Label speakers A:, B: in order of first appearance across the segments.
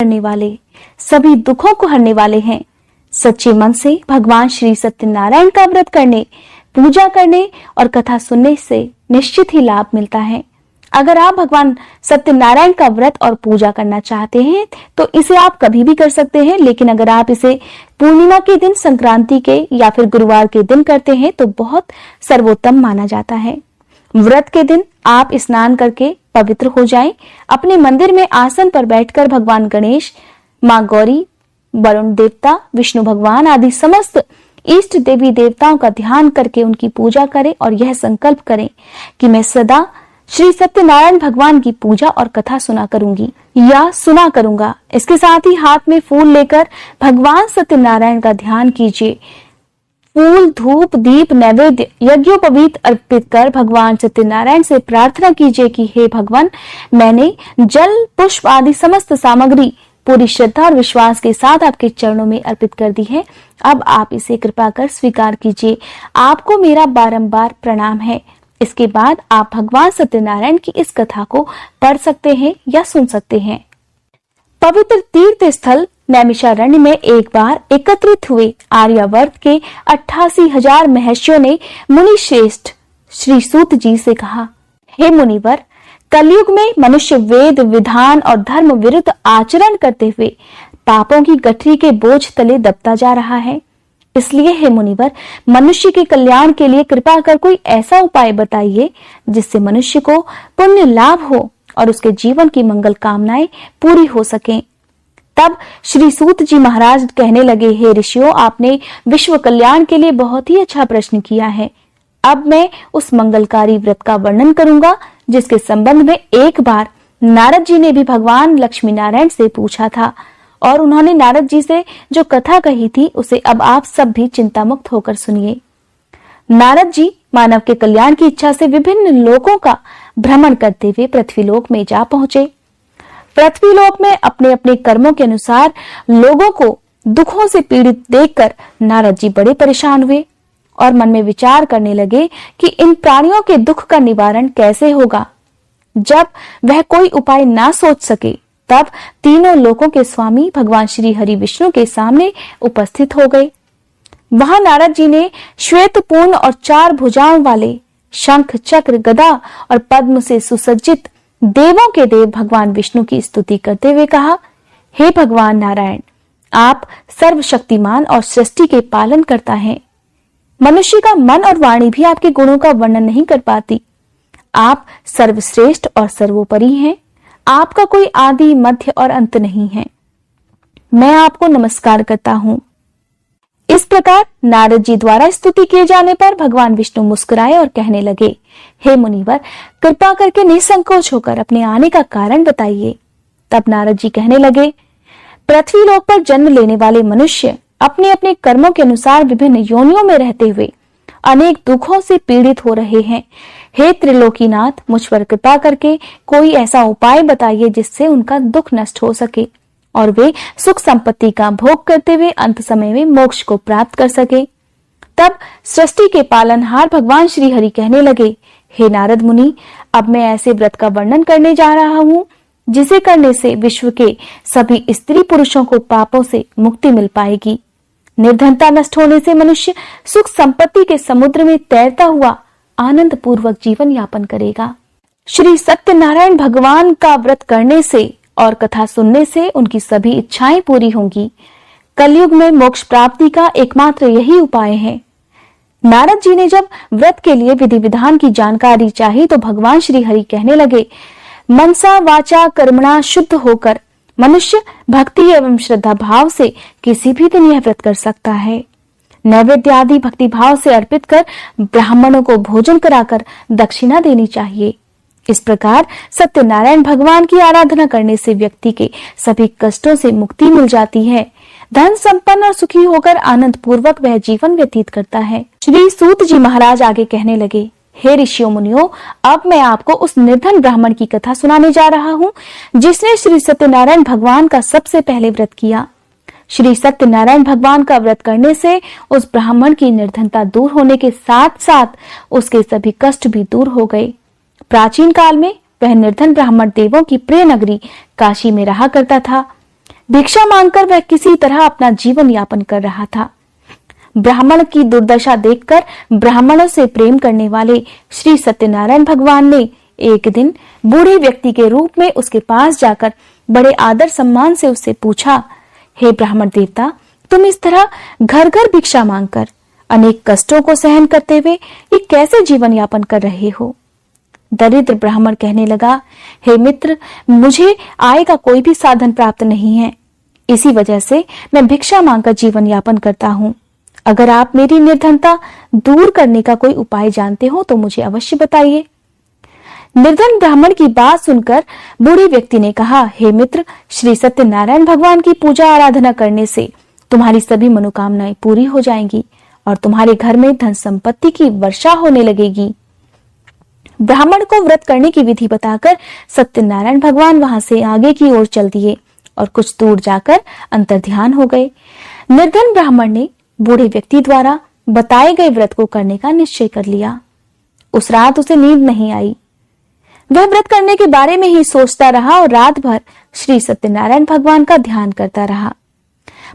A: करने वाले, सभी दुखों को हरने वाले हैं। सच्चे मन से भगवान श्री सत्यनारायण का व्रत करने, पूजा करने और कथा सुनने से निश्चित ही लाभ मिलता है। अगर आप भगवान सत्यनारायण का व्रत और पूजा करना चाहते हैं तो इसे आप कभी भी कर सकते हैं, लेकिन अगर आप इसे पूर्णिमा के दिन, संक्रांति के या फिर गुरुवार के दिन करते हैं तो बहुत सर्वोत्तम माना जाता है। व्रत के दिन आप स्नान करके पवित्र हो जाएं। अपने मंदिर में आसन पर बैठकर भगवान गणेश, माँ गौरी, वरुण देवता, विष्णु भगवान आदि समस्त इष्ट देवी देवताओं का ध्यान करके उनकी पूजा करें और यह संकल्प करें कि मैं सदा श्री सत्यनारायण भगवान की पूजा और कथा सुना करूंगी या सुना करूंगा। इसके साथ ही हाथ में फूल लेकर भगवान सत्यनारायण का ध्यान कीजिए। फूल, धूप, दीप, नैवेद्य, यज्ञोपवीत अर्पित कर भगवान सत्यनारायण से प्रार्थना कीजिए कि हे भगवान, मैंने जल, पुष्प आदि समस्त सामग्री पूरी श्रद्धा और विश्वास के साथ आपके चरणों में अर्पित कर दी है। अब आप इसे कृपा कर स्वीकार कीजिए। आपको मेरा बारंबार प्रणाम है। इसके बाद आप भगवान सत्यनारायण की इस कथा को पढ़ सकते हैं या सुन सकते हैं। पवित्र तीर्थ स्थल नैमिषारण्य में एक बार एकत्रित हुए आर्यावर्त के 88,000 महर्षियों ने मुनि श्रेष्ठ श्री सूत जी से कहा, हे मुनिवर, कलयुग में मनुष्य वेद, विधान और धर्म विरुद्ध आचरण करते हुए पापों की गठरी के बोझ तले दबता जा रहा है। इसलिए हे मुनिवर, मनुष्य के कल्याण के लिए कृपा कर कोई ऐसा उपाय बताइए जिससे मनुष्य को पुण्य लाभ हो और उसके जीवन की मंगल कामनाएं पूरी हो सकें। तब श्री सूत जी महाराज कहने लगे, हे ऋषियों, आपने विश्व कल्याण के लिए बहुत ही अच्छा प्रश्न किया है। अब मैं उस मंगलकारी व्रत का वर्णन करूंगा जिसके संबंध में एक बार नारद जी ने भी भगवान लक्ष्मी नारायण से पूछा था और उन्होंने नारद जी से जो कथा कही थी उसे अब आप सब भी चिंता मुक्त होकर सुनिए। नारद जी मानव के कल्याण की इच्छा से विभिन्न लोकों का भ्रमण करते हुए पृथ्वीलोक में जा पहुंचे। पृथ्वीलोक में अपने अपने कर्मों के अनुसार लोगों को दुखों से पीड़ित देखकर नारद जी बड़े परेशान हुए और मन में विचार करने लगे कि इन प्राणियों के दुख का निवारण कैसे होगा। जब वह कोई उपाय ना सोच सके तब तीनों लोकों के स्वामी भगवान श्री हरि विष्णु के सामने उपस्थित हो गए। वहां नारद जी ने श्वेत पूर्ण और 4 भुजाओं वाले शंख, चक्र, गदा और पद्म से सुसज्जित देवों के देव भगवान विष्णु की स्तुति करते हुए कहा, हे भगवान नारायण, आप सर्वशक्तिमान और सृष्टि के पालन करता है। मनुष्य का मन और वाणी भी आपके गुणों का वर्णन नहीं कर पाती। आप सर्वश्रेष्ठ और सर्वोपरि हैं। आपका कोई आदि, मध्य और अंत नहीं है। मैं आपको नमस्कार करता हूँ। इस प्रकार नारद जी द्वारा स्तुति किए जाने पर भगवान विष्णु मुस्कुराए और कहने लगे, हे मुनिवर, कृपा करके निसंकोच होकर अपने आने का कारण बताइए। तब नारद जी कहने लगे, पृथ्वीलोक पर जन्म लेने वाले मनुष्य अपने अपने कर्मों के अनुसार विभिन्न योनियों में रहते हुए अनेक दुखों से पीड़ित हो रहे हैं। हे त्रिलोकीनाथ, मुझ पर कृपा करके कोई ऐसा उपाय बताइए जिससे उनका दुख नष्ट हो सके और वे सुख संपत्ति का भोग करते हुए अंत समय में मोक्ष को प्राप्त कर सके। तब सृष्टि के पालनहार भगवान श्री हरि कहने लगे, हे नारद मुनि, अब मैं ऐसे व्रत का वर्णन करने जा रहा हूँ जिसे करने से विश्व के सभी स्त्री पुरुषों को पापों से मुक्ति मिल पाएगी। निर्धनता नष्ट होने से मनुष्य सुख संपत्ति के समुद्र में तैरता हुआ आनंद पूर्वक जीवन यापन करेगा। श्री सत्यनारायण भगवान का व्रत करने से और कथा सुनने से उनकी सभी इच्छाएं पूरी होंगी। कलयुग में मोक्ष प्राप्ति का एकमात्र यही उपाय है। नारद जी ने जब व्रत के लिए विधि विधान की जानकारी चाही तो भगवान श्री हरि कहने लगे, मनसा वाचा कर्मणा शुद्ध होकर मनुष्य भक्ति एवं श्रद्धा भाव से किसी भी दिन यह व्रत कर सकता है। नैवेद्य आदि भक्ति भाव से अर्पित कर ब्राह्मणों को भोजन कराकर दक्षिणा देनी चाहिए। इस प्रकार सत्यनारायण भगवान की आराधना करने से व्यक्ति के सभी कष्टों से मुक्ति मिल जाती है। धन संपन्न और सुखी होकर आनंद पूर्वक वह जीवन व्यतीत करता है। श्री सूत जी महाराज आगे कहने लगे, हे ऋषियों मुनियों, अब मैं आपको उस निर्धन ब्राह्मण की कथा सुनाने जा रहा हूँ जिसने श्री सत्यनारायण भगवान का सबसे पहले व्रत किया। श्री सत्यनारायण भगवान का व्रत करने से उस ब्राह्मण की निर्धनता दूर होने के साथ साथ उसके सभी कष्ट भी दूर हो गए। प्राचीन काल में वह निर्धन ब्राह्मण देवों की प्रिय नगरी काशी में रहा करता था। भिक्षा मांगकर वह किसी तरह अपना जीवन यापन कर रहा था। ब्राह्मण की दुर्दशा देखकर ब्राह्मणों से प्रेम करने वाले श्री सत्यनारायण भगवान ने एक दिन बूढ़े व्यक्ति के रूप में उसके पास जाकर बड़े आदर सम्मान से उससे पूछा, हे ब्राह्मण देवता, तुम इस तरह घर घर भिक्षा मांगकर अनेक कष्टों को सहन करते हुए ये कैसे जीवन यापन कर रहे हो? दरिद्र ब्राह्मण कहने लगा, हे मित्र, मुझे आय का कोई भी साधन प्राप्त नहीं है, इसी वजह से मैं भिक्षा मांगकर जीवन यापन करता हूँ। अगर आप मेरी निर्धनता दूर करने का कोई उपाय जानते हो तो मुझे अवश्य बताइए। निर्धन ब्राह्मण की बात सुनकर बूढ़े व्यक्ति ने कहा, हे मित्र, श्री सत्यनारायण भगवान की पूजा आराधना करने से तुम्हारी सभी मनोकामनाएं पूरी हो जाएंगी और तुम्हारे घर में धन संपत्ति की वर्षा होने लगेगी। ब्राह्मण को व्रत करने की विधि बताकर सत्यनारायण भगवान वहां से आगे की ओर चल दिए और कुछ दूर जाकर अंतर्ध्यान हो गए। निर्धन ब्राह्मण ने बूढ़े व्यक्ति द्वारा बताए गए व्रत को करने का निश्चय कर लिया। उस रात उसे नींद नहीं आई। वह व्रत करने के बारे में ही सोचता रहा और रात भर श्री सत्यनारायण भगवान का ध्यान करता रहा।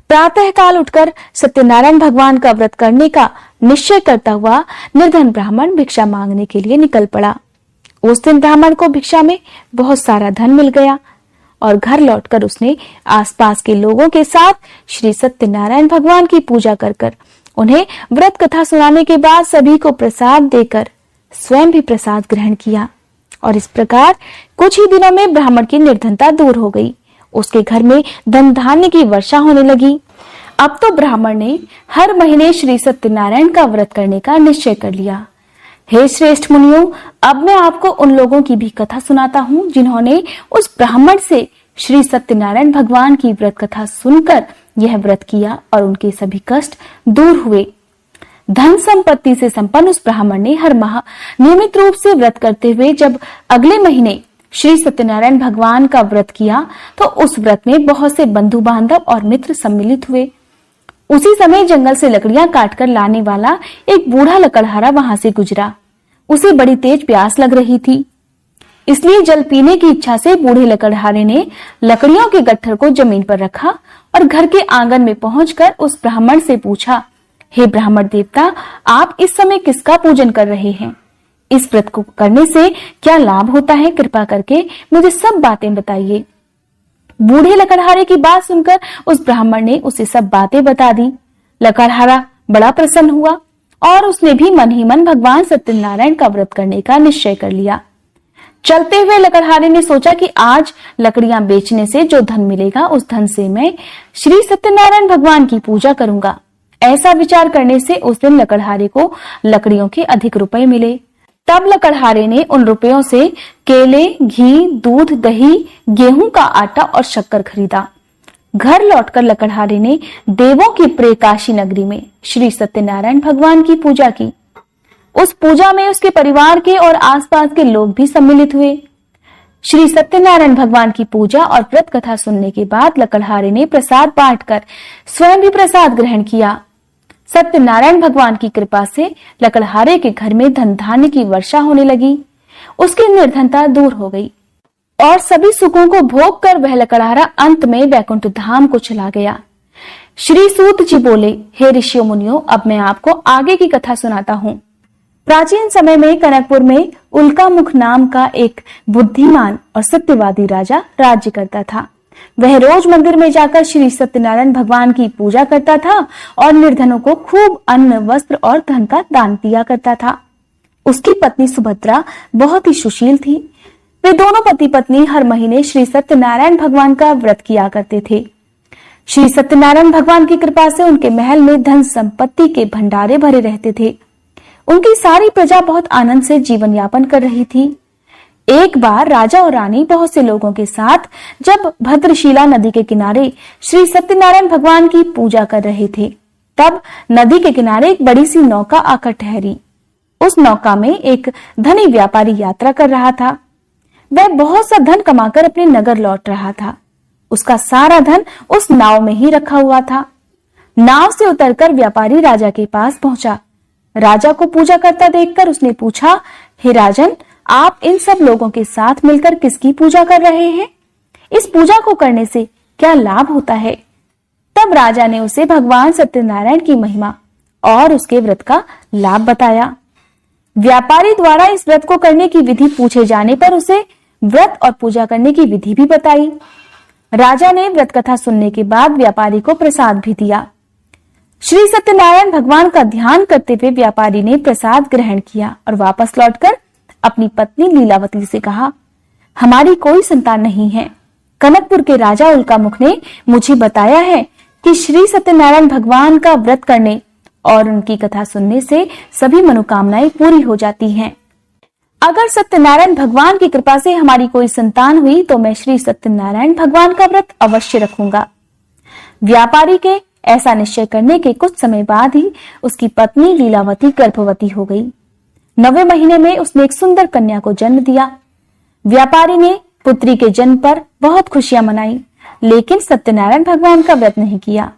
A: प्रातः काल उठकर सत्यनारायण भगवान का व्रत करने का निश्चय करता हुआ निर्धन ब्राह्मण भिक्षा मांगने के लिए निकल पड़ा। उस दिन ब्राह्मण को भिक्षा में बहुत सारा धन मिल गया और घर लौटकर उसने आसपास के लोगों के साथ श्री सत्यनारायण भगवान की पूजा कर उन्हें व्रत कथा सुनाने के बाद सभी को प्रसाद देकर स्वयं भी प्रसाद ग्रहण किया और इस प्रकार कुछ ही दिनों में ब्राह्मण की निर्धनता दूर हो गई। उसके घर में धन धान्य की वर्षा होने लगी। अब तो ब्राह्मण ने हर महीने श्री सत्यनारायण का व्रत करने का निश्चय कर लिया। हे श्रेष्ठ मुनियों, अब मैं आपको उन लोगों की भी कथा सुनाता हूँ जिन्होंने उस ब्राह्मण से श्री सत्यनारायण भगवान की व्रत कथा सुनकर यह व्रत किया और उनके सभी कष्ट दूर हुए। धन संपत्ति से संपन्न उस ब्राह्मण ने हर माह नियमित रूप से व्रत करते हुए जब अगले महीने श्री सत्यनारायण भगवान का व्रत किया तो उस व्रत में बहुत से बंधु बांधव और मित्र सम्मिलित हुए। उसी समय जंगल से लकड़ियां काटकर लाने वाला एक बूढ़ा लकड़हारा वहां से गुजरा। उसे बड़ी तेज प्यास लग रही थी, इसलिए जल पीने की इच्छा से बूढ़े लकड़हारे ने लकड़ियों के गट्ठर को जमीन पर रखा और घर के आंगन में पहुंचकर उस ब्राह्मण से पूछा, हे ब्राह्मण देवता, आप इस समय किसका पूजन कर रहे हैं? इस व्रत को करने से क्या लाभ होता है? कृपा करके मुझे सब बातें बताइए। बूढ़े लकड़हारे की बात सुनकर उस ब्राह्मण ने उसे सब बातें बता दी। लकड़हारा बड़ा प्रसन्न हुआ और उसने भी मन ही मन भगवान सत्यनारायण का व्रत करने का निश्चय कर लिया। चलते हुए लकड़हारे ने सोचा कि आज लकड़ियां बेचने से जो धन मिलेगा उस धन से मैं श्री सत्यनारायण भगवान की पूजा करूंगा। ऐसा विचार करने से उस दिन लकड़हारे को लकड़ियों के अधिक रुपए मिले। तब लकड़हारे ने उन रुपयों से केले, घी, दूध, दही, गेहूं का आटा और शक्कर खरीदा। घर लौटकर लकड़हारे ने देवों की प्रिय काशी नगरी में श्री सत्यनारायण भगवान की पूजा की। उस पूजा में उसके परिवार के और आसपास के लोग भी सम्मिलित हुए। श्री सत्यनारायण भगवान की पूजा और व्रत कथा सुनने के बाद लकड़हारे ने प्रसाद बांटकर स्वयं भी प्रसाद ग्रहण किया। सत्यनारायण भगवान की कृपा से लकड़हारे के घर में धन धान्य की वर्षा होने लगी। उसकी निर्धनता दूर हो गई और सभी सुखों को भोग कर वह लकड़हारा अंत में वैकुंठ धाम को चला गया। श्री सूत जी बोले, हे ऋषियों मुनियों, अब मैं आपको आगे की कथा सुनाता हूँ। प्राचीन समय में कनकपुर में उल्कामुख नाम का एक बुद्धिमान और सत्यवादी राजा राज्य करता था। वह रोज मंदिर में जाकर श्री सत्यनारायण भगवान की पूजा करता था और निर्धनों को खूब अन्न, वस्त्र और धन का दान दिया करता था। उसकी पत्नी सुभद्रा बहुत ही सुशील थी। वे दोनों पति पत्नी हर महीने श्री सत्यनारायण भगवान का व्रत किया करते थे। श्री सत्यनारायण भगवान की कृपा से उनके महल में धन संपत्ति के भंडारे भरे रहते थे। उनकी सारी प्रजा बहुत आनंद से जीवन यापन कर रही थी। एक बार राजा और रानी बहुत से लोगों के साथ जब भद्रशिला नदी के किनारे श्री सत्यनारायण भगवान की पूजा कर रहे थे, तब नदी के किनारे एक बड़ी सी नौका आकर ठहरी। उस नौका में एक धनी व्यापारी यात्रा कर रहा था। वह बहुत सा धन कमाकर अपने नगर लौट रहा था। उसका सारा धन उस नाव में ही रखा हुआ था। नाव से उतरकर व्यापारी राजा के पास पहुंचा। राजा को पूजा करता देखकर उसने पूछा, हे राजन, आप इन सब लोगों के साथ मिलकर किसकी पूजा कर रहे हैं? इस पूजा को करने से क्या लाभ होता है। तब राजा ने उसे भगवान सत्यनारायण की महिमा और उसके व्रत का लाभ बताया। व्यापारी द्वारा इस व्रत को करने की विधि पूछे जाने पर उसे व्रत और पूजा करने की विधि भी बताई। राजा ने व्रत कथा सुनने के बाद व्यापारी को प्रसाद भी दिया। श्री सत्यनारायण भगवान का ध्यान करते हुए व्यापारी ने प्रसाद ग्रहण किया और वापस लौटकर अपनी पत्नी लीलावती से कहा, हमारी कोई संतान नहीं है। कनकपुर के राजा उल्कामुख ने मुझे बताया है कि श्री सत्यनारायण भगवान का व्रत करने और उनकी कथा सुनने से सभी मनोकामनाएं पूरी हो जाती हैं। अगर सत्यनारायण भगवान की कृपा से हमारी कोई संतान हुई तो मैं श्री सत्यनारायण भगवान का व्रत अवश्य रखूंगा। व्यापारी के ऐसा निश्चय करने के कुछ समय बाद ही उसकी पत्नी लीलावती गर्भवती हो गई। 9वें महीने में उसने एक सुंदर कन्या को जन्म दिया। व्यापारी ने पुत्री के जन्म पर बहुत खुशियां मनाई, लेकिन सत्यनारायण भगवान का व्रत नहीं किया।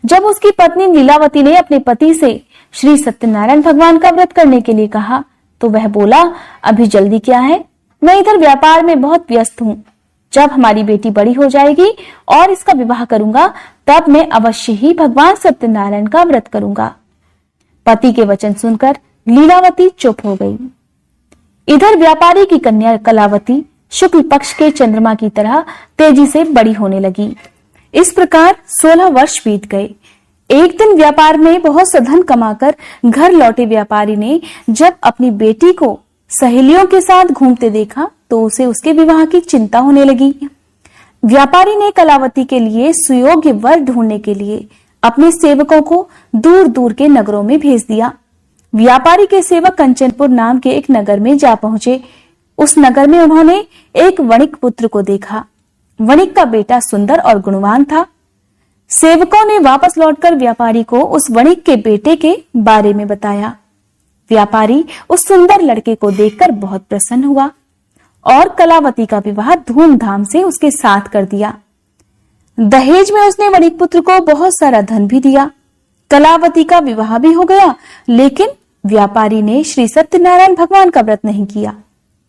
A: जब उसकी पत्नी लीलावती ने अपने पति से श्री सत्यनारायण भगवान का व्रत करने के लिए कहा तो वह बोला, अभी जल्दी क्या है, मैं इधर व्यापार में बहुत व्यस्त हूँ। जब हमारी बेटी बड़ी हो जाएगी और इसका विवाह करूंगा तब मैं अवश्य ही भगवान सत्यनारायण का व्रत करूंगा। पति के वचन सुनकर लीलावती चुप हो गई। इधर व्यापारी की कन्या कलावती शुक्ल पक्ष के चंद्रमा की तरह तेजी से बड़ी होने लगी। इस प्रकार 16 वर्ष बीत गए। एक दिन व्यापार में बहुत सा धन कमाकर घर लौटे व्यापारी ने जब अपनी बेटी को सहेलियों के साथ घूमते देखा तो उसे उसके विवाह की चिंता होने लगी। व्यापारी ने कलावती के लिए सुयोग्य वर ढूंढने के लिए अपने सेवकों को दूर दूर के नगरों में भेज दिया। व्यापारी के सेवक कंचनपुर नाम के एक नगर में जा पहुंचे। उस नगर में उन्होंने एक वणिक पुत्र को देखा। वणिक का बेटा सुंदर और गुणवान था। सेवकों ने वापस लौटकर व्यापारी को उस वणिक के बेटे के बारे में बताया। व्यापारी उस सुंदर लड़के को देखकर बहुत प्रसन्न हुआ और कलावती का विवाह धूमधाम से उसके साथ कर दिया। दहेज में उसने वणिक पुत्र को बहुत सारा धन भी दिया। कलावती का विवाह भी हो गया, लेकिन व्यापारी ने श्री सत्यनारायण भगवान का व्रत नहीं किया।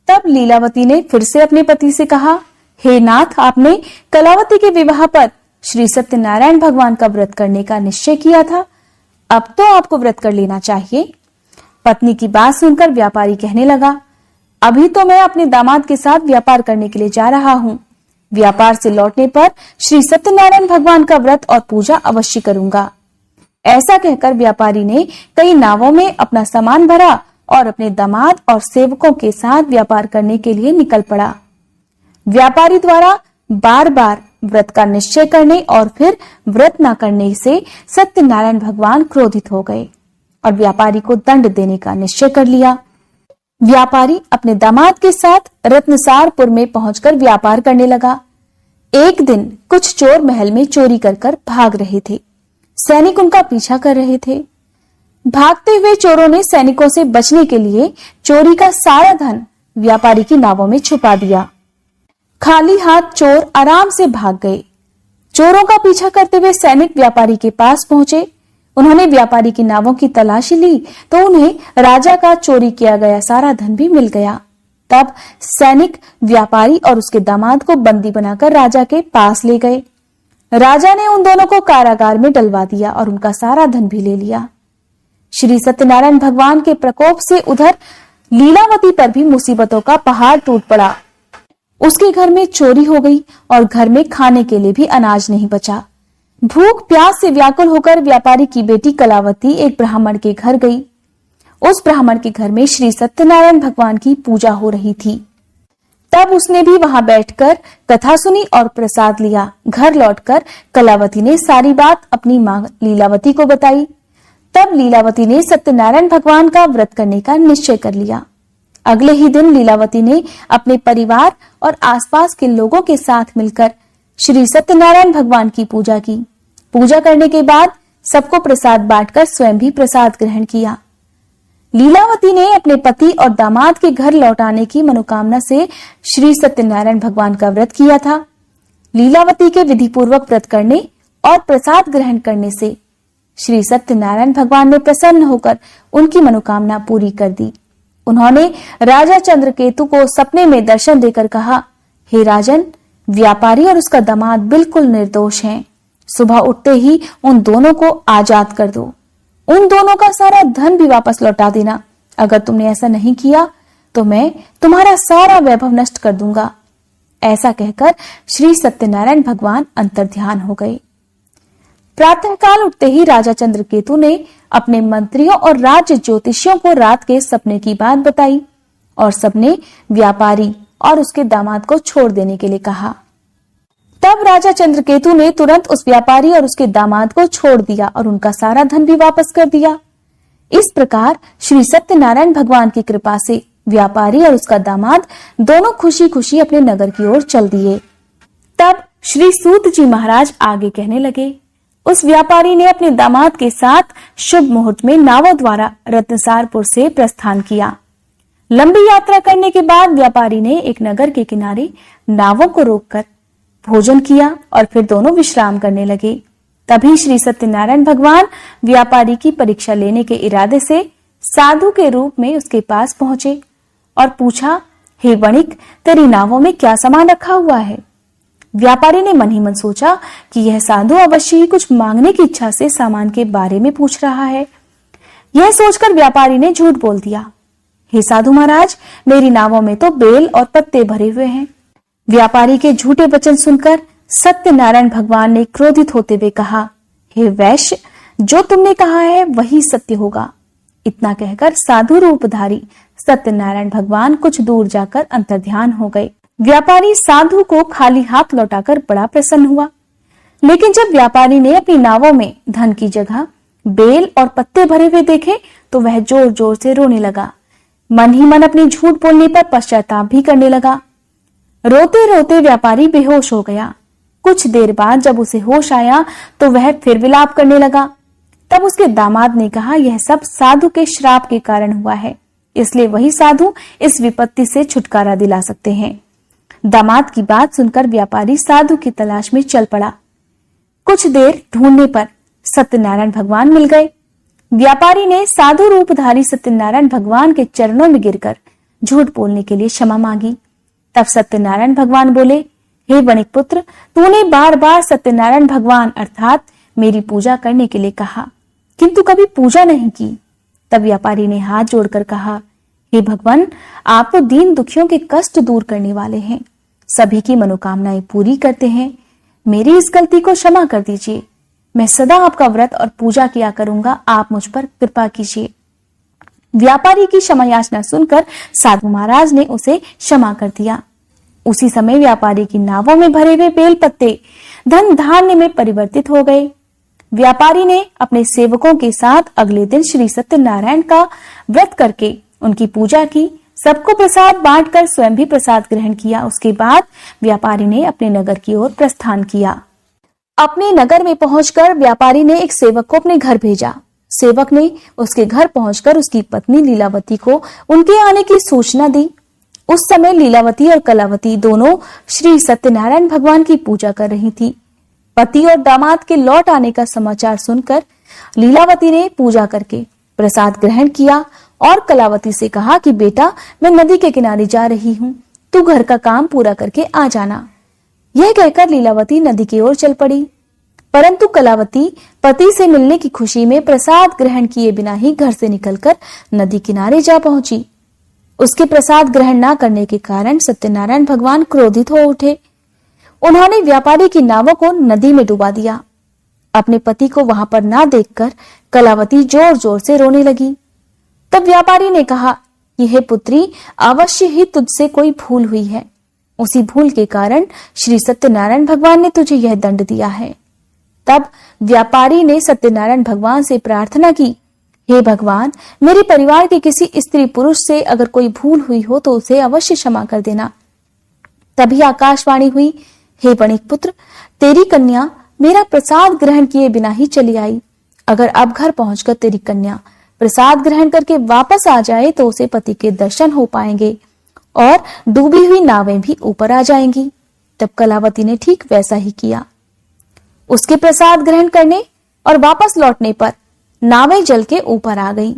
A: तब लीलावती ने फिर से अपने पति से कहा, हे नाथ, आपने कलावती के विवाह पर श्री सत्यनारायण भगवान का व्रत करने का निश्चय किया था, अब तो आपको व्रत कर लेना चाहिए। पत्नी की बात सुनकर व्यापारी कहने लगा, अभी तो मैं अपने दामाद के साथ व्यापार करने के लिए जा रहा हूँ। व्यापार से लौटने पर श्री सत्यनारायण भगवान का व्रत और पूजा अवश्य करूंगा। ऐसा कहकर व्यापारी ने कई नावों में अपना सामान भरा और अपने दामाद और सेवकों के साथ व्यापार करने के लिए निकल पड़ा। व्यापारी द्वारा बार बार व्रत का निश्चय करने और फिर व्रत न करने से सत्यनारायण भगवान क्रोधित हो गए और व्यापारी को दंड देने का निश्चय कर लिया। व्यापारी अपने दामाद के साथ रत्नसारपुर में पहुंचकर व्यापार करने लगा। एक दिन कुछ चोर महल में चोरी कर भाग रहे थे। सैनिक उनका पीछा कर रहे थे। भागते हुए चोरों ने सैनिकों से बचने के लिए चोरी का सारा धन व्यापारी की नावों में छुपा दिया। खाली हाथ चोर आराम से भाग गए। चोरों का पीछा करते हुए सैनिक व्यापारी के पास पहुंचे। उन्होंने व्यापारी की नावों की तलाशी ली तो उन्हें राजा का चोरी किया गया सारा धन भी मिल गया। तब सैनिक व्यापारी और उसके दामाद को बंदी बनाकर राजा के पास ले गए। राजा ने उन दोनों को कारागार में डलवा दिया और उनका सारा धन भी ले लिया। श्री सत्यनारायण भगवान के प्रकोप से उधर लीलावती पर भी मुसीबतों का पहाड़ टूट पड़ा। उसके घर में चोरी हो गई और घर में खाने के लिए भी अनाज नहीं बचा। भूख प्यास से व्याकुल होकर व्यापारी की बेटी कलावती एक ब्राह्मण के घर गई। उस ब्राह्मण के घर में श्री सत्यनारायण भगवान की पूजा हो रही थी। तब उसने भी वहां बैठकर कथा सुनी और प्रसाद लिया। घर लौटकर कलावती ने सारी बात अपनी मां लीलावती को बताई। तब लीलावती ने सत्यनारायण भगवान का व्रत करने का निश्चय कर लिया। अगले ही दिन लीलावती ने अपने परिवार और आसपास के लोगों के साथ मिलकर श्री सत्यनारायण भगवान की पूजा की। पूजा करने के बाद सबको प्रसाद बांटकर स्वयं भी प्रसाद ग्रहण किया। लीलावती ने अपने पति और दामाद के घर लौटाने की मनोकामना से श्री सत्यनारायण भगवान का व्रत किया था। लीलावती के विधि पूर्वक व्रत करने और प्रसाद ग्रहण करने से श्री सत्यनारायण भगवान ने प्रसन्न होकर उनकी मनोकामना पूरी कर दी। उन्होंने राजा चंद्रकेतु को सपने में दर्शन देकर कहा, हे राजन, व्यापारी और उसका दामाद बिल्कुल निर्दोष हैं। सुबह उठते ही उन दोनों को आजाद कर दो। उन दोनों का सारा धन भी वापस लौटा देना। अगर तुमने ऐसा नहीं किया तो मैं तुम्हारा सारा वैभव नष्ट कर दूंगा। ऐसा कहकर श्री सत्यनारायण भगवान अंतर्ध्यान हो गए। प्रातःकाल उठते ही राजा चंद्रकेतु ने अपने मंत्रियों और राज्य ज्योतिषियों को रात के सपने की बात बताई और सबने व्यापारी और उसके दामाद को छोड़ देने के लिए कहा। तब राजा चंद्रकेतु ने तुरंत उस व्यापारी और उसके दामाद को छोड़ दिया और उनका सारा धन भी वापस कर दिया। इस प्रकार श्री सत्यनारायण भगवान की कृपा से व्यापारी और उसका दामाद दोनों खुशी खुशी अपने नगर की ओर चल दिए। तब श्री सूत जी महाराज आगे कहने लगे, उस व्यापारी ने अपने दामाद के साथ शुभ मुहूर्त में नावों द्वारा रत्नसारपुर से प्रस्थान किया। लंबी यात्रा करने के बाद व्यापारी ने एक नगर के किनारे नावों को रोककर भोजन किया और फिर दोनों विश्राम करने लगे। तभी श्री सत्यनारायण भगवान व्यापारी की परीक्षा लेने के इरादे से साधु के रूप में उसके पास पहुंचे और पूछा, हे वणिक, तेरी नावों में क्या सामान रखा हुआ है? व्यापारी ने मन ही मन सोचा कि यह साधु अवश्य ही कुछ मांगने की इच्छा से सामान के बारे में पूछ रहा है। यह सोचकर व्यापारी ने झूठ बोल दिया, हे साधु महाराज, मेरी नावों में तो बेल और पत्ते भरे हुए हैं। व्यापारी के झूठे वचन सुनकर सत्यनारायण भगवान ने क्रोधित होते हुए कहा, हे वैश्य, जो तुमने कहा है वही सत्य होगा। इतना कहकर साधु रूपधारी सत्यनारायण भगवान कुछ दूर जाकर अंतर्ध्यान हो गए। व्यापारी साधु को खाली हाथ लौटाकर बड़ा प्रसन्न हुआ। लेकिन जब व्यापारी ने अपनी नावों में धन की जगह बेल और पत्ते भरे हुए देखे तो वह जोर जोर से रोने लगा। मन ही मन अपनी झूठ बोलने पर पश्चाताप भी करने लगा। रोते रोते व्यापारी बेहोश हो गया। कुछ देर बाद जब उसे होश आया तो वह फिर विलाप करने लगा। तब उसके दामाद ने कहा, यह सब साधु के श्राप के कारण हुआ है, इसलिए वही साधु इस विपत्ति से छुटकारा दिला सकते हैं। दामाद की बात सुनकर व्यापारी साधु की तलाश में चल पड़ा। कुछ देर ढूंढने पर सत्यनारायण भगवान मिल गए। व्यापारी ने साधु रूपधारी सत्यनारायण भगवान के चरणों में गिरकर झूठ बोलने के लिए क्षमा मांगी। तब सत्यनारायण भगवान बोले, हे वणिक पुत्र, तूने बार बार सत्यनारायण भगवान अर्थात मेरी पूजा करने के लिए कहा, किंतु कभी पूजा नहीं की। तब व्यापारी ने हाथ जोड़कर कहा, हे भगवान, आप तो दीन दुखियों के कष्ट दूर करने वाले हैं, सभी की मनोकामनाएं पूरी करते हैं। मेरी इस गलती को क्षमा कर दीजिए। मैं सदा आपका व्रत और पूजा किया करूंगा, आप मुझ पर कृपा कीजिए। व्यापारी की क्षमा याचना सुनकर साधु महाराज ने उसे क्षमा कर दिया। उसी समय व्यापारी की नावों में भरे हुए बेल पत्ते धन धान्य में परिवर्तित हो गए। व्यापारी ने अपने सेवकों के साथ अगले दिन श्री सत्यनारायण का व्रत करके उनकी पूजा की। सबको प्रसाद बांटकर स्वयं भी प्रसाद ग्रहण किया। उसके बाद व्यापारी ने अपने नगर की ओर प्रस्थान किया। अपने नगर में पहुंचकर व्यापारी ने एक सेवक को अपने घर भेजा। सेवक ने उसके घर पहुंचकर उसकी पत्नी लीलावती को उनके आने की सूचना दी। उस समय लीलावती और कलावती दोनों श्री सत्यनारायण भगवान की पूजा कर रही थी। पति और दामाद के लौट आने का समाचार सुनकर लीलावती ने पूजा करके प्रसाद ग्रहण किया और कलावती से कहा कि बेटा, मैं नदी के किनारे जा रही हूँ, तू घर का काम पूरा करके आ जाना। यह कहकर लीलावती नदी की ओर चल पड़ी। परंतु कलावती पति से मिलने की खुशी में प्रसाद ग्रहण किए बिना ही घर से निकलकर नदी किनारे जा पहुंची। उसके प्रसाद ग्रहण न करने के कारण सत्यनारायण भगवान क्रोधित हो उठे। उन्होंने व्यापारी की नावों को नदी में डुबा दिया। अपने पति को वहां पर ना देखकर कलावती जोर जोर से रोने लगी। तब व्यापारी ने कहा कि हे पुत्री, अवश्य ही तुझसे कोई भूल हुई है। उसी भूल के कारण श्री सत्यनारायण भगवान ने तुझे यह दंड दिया है। तब व्यापारी ने सत्यनारायण भगवान से प्रार्थना की, हे भगवान, मेरे परिवार के किसी स्त्री पुरुष से अगर कोई भूल हुई हो तो उसे अवश्य क्षमा कर देना। तभी आकाशवाणी हुई, हे वणिक पुत्र, तेरी कन्या मेरा प्रसाद ग्रहण किए बिना ही चली आई। अगर अब घर पहुंचकर तेरी कन्या प्रसाद ग्रहण करके वापस आ जाए तो उसे पति के दर्शन हो पाएंगे और डूबी हुई नावें भी ऊपर आ जाएंगी। तब कलावती ने ठीक वैसा ही किया। उसके प्रसाद ग्रहण करने और वापस लौटने पर नावें जल के ऊपर आ गईं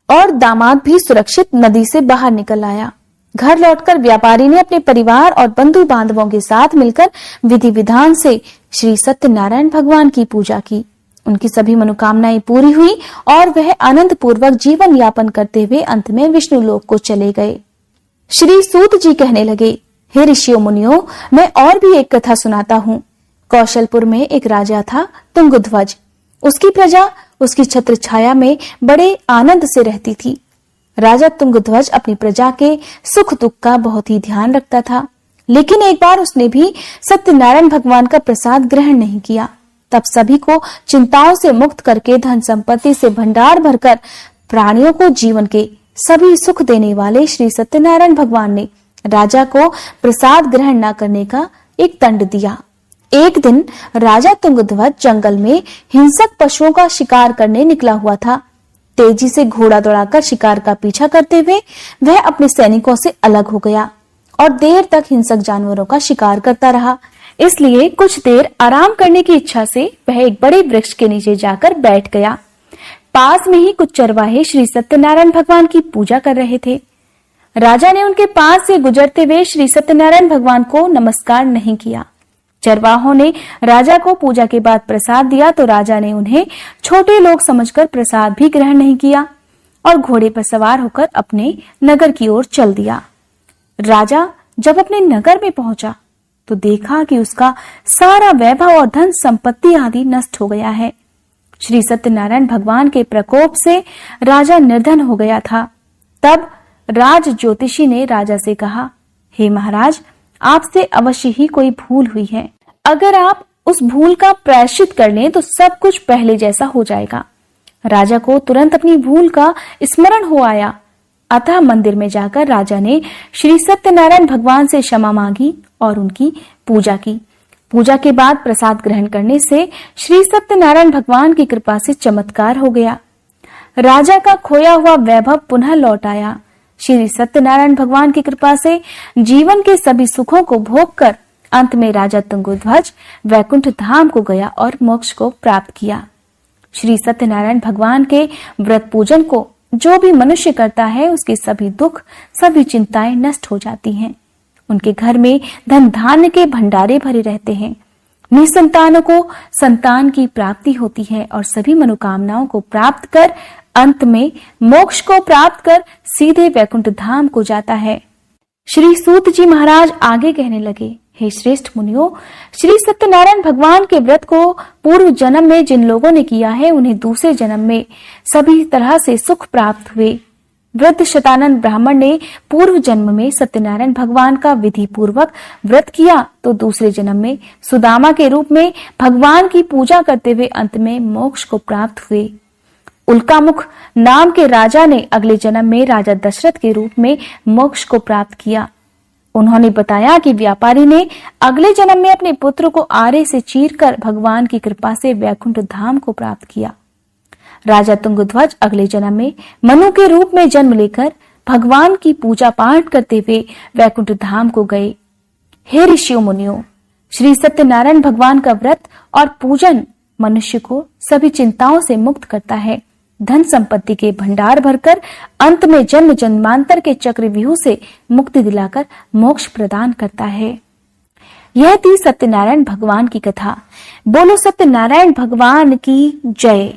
A: और दामाद भी सुरक्षित नदी से बाहर निकल आया। घर लौटकर व्यापारी ने अपने परिवार और बंधु बांधवों के साथ मिलकर विधि विधान से श्री सत्यनारायण भगवान की पूजा की। उनकी सभी मनोकामनाएं पूरी हुई और वह आनंद पूर्वक जीवन यापन करते हुए अंत में विष्णु लोक को चले गए। श्री सूत जी कहने लगे, हे ऋषियों मुनियों, मैं और भी एक कथा सुनाता हूँ। कौशलपुर में एक राजा था तुंगध्वज। उसकी प्रजा उसकी छत्र छाया में बड़े आनंद से रहती थी। राजा तुंगध्वज अपनी प्रजा के सुख दुख का बहुत ही ध्यान रखता था, लेकिन एक बार उसने भी सत्यनारायण भगवान का प्रसाद ग्रहण नहीं किया। तब सभी को चिंताओं से मुक्त करके धन संपत्ति से भंडार भरकर प्राणियों को जीवन के सभी सुख देने वाले श्री सत्यनारायण भगवान ने राजा को प्रसाद ग्रहण न करने का एक दंड दिया। एक दिन राजा तुंगध्वज जंगल में हिंसक पशुओं का शिकार करने निकला हुआ था। तेजी से घोड़ा दौड़ाकर शिकार का पीछा करते हुए वह अपने सैनिकों से अलग हो गया और देर तक हिंसक जानवरों का शिकार करता रहा। इसलिए कुछ देर आराम करने की इच्छा से वह एक बड़े वृक्ष के नीचे जाकर बैठ गया। पास में ही कुछ चरवाहे श्री सत्यनारायण भगवान की पूजा कर रहे थे। राजा ने उनके पास से गुजरते हुए श्री सत्यनारायण भगवान को नमस्कार नहीं किया। चरवाहों ने राजा को पूजा के बाद प्रसाद दिया तो राजा ने उन्हें छोटे लोग समझकर प्रसाद भी ग्रहण नहीं किया और घोड़े पर सवार होकर अपने नगर की ओर चल दिया। राजा जब अपने नगर में पहुंचा तो देखा कि उसका सारा वैभव और धन संपत्ति आदि नष्ट हो गया है। श्री सत्यनारायण भगवान के प्रकोप से राजा निर्धन हो गया था। तब राज ज्योतिषी ने राजा से कहा, हे महाराज, आपसे अवश्य ही कोई भूल हुई है। अगर आप उस भूल का प्रायश्चित कर लें तो सब कुछ पहले जैसा हो जाएगा। राजा को तुरंत अपनी भूल का स्मरण हो आया। अतः मंदिर में जाकर राजा ने श्री सत्यनारायण भगवान से क्षमा मांगी और उनकी पूजा की। पूजा के बाद प्रसाद ग्रहण करने से श्री सत्यनारायण भगवान की कृपा से चमत्कार हो गया। राजा का खोया हुआ वैभव पुनः लौट आया। श्री सत्यनारायण भगवान की कृपा से जीवन के सभी सुखों को भोग कर अंत में राजा तुंगध्वज वैकुंठ धाम को गया और मोक्ष को प्राप्त किया। श्री सत्यनारायण भगवान के व्रत पूजन को जो भी मनुष्य करता है उसके सभी दुख, सभी चिंताएं नष्ट हो जाती हैं। उनके घर में धन धान्य के भंडारे भरे रहते हैं। निसंतानों को संतान की प्राप्ति होती है और सभी मनोकामनाओं को प्राप्त कर अंत में मोक्ष को प्राप्त कर सीधे वैकुंठ धाम को जाता है। श्री सूत जी महाराज आगे कहने लगे, हे श्रेष्ठ मुनियों, श्री सत्यनारायण भगवान के व्रत को पूर्व जन्म में जिन लोगों ने किया है उन्हें दूसरे जन्म में सभी तरह से सुख प्राप्त हुए। वृद्ध शतानंद ब्राह्मण ने पूर्व जन्म में सत्यनारायण भगवान का विधि पूर्वक व्रत किया तो दूसरे जन्म में सुदामा के रूप में भगवान की पूजा करते हुए अंत में मोक्ष को प्राप्त हुए। उल्कामुख नाम के राजा ने अगले जन्म में राजा दशरथ के रूप में मोक्ष को प्राप्त किया। उन्होंने बताया कि व्यापारी ने अगले जन्म में अपने पुत्र को आरे से चीरकर भगवान की कृपा से वैकुंठ धाम को प्राप्त किया। राजा तुंगध्वज अगले जन्म में मनु के रूप में जन्म लेकर भगवान की पूजा पाठ करते हुए वैकुंठ धाम को गए। हे ऋषियों मुनियों, श्री सत्यनारायण भगवान का व्रत और पूजन मनुष्य को सभी चिंताओं से मुक्त करता है, धन संपत्ति के भंडार भरकर अंत में जन्म जन्मांतर के चक्रव्यूह से मुक्ति दिलाकर मोक्ष प्रदान करता है। यह थी सत्यनारायण भगवान की कथा। बोलो सत्यनारायण भगवान की जय।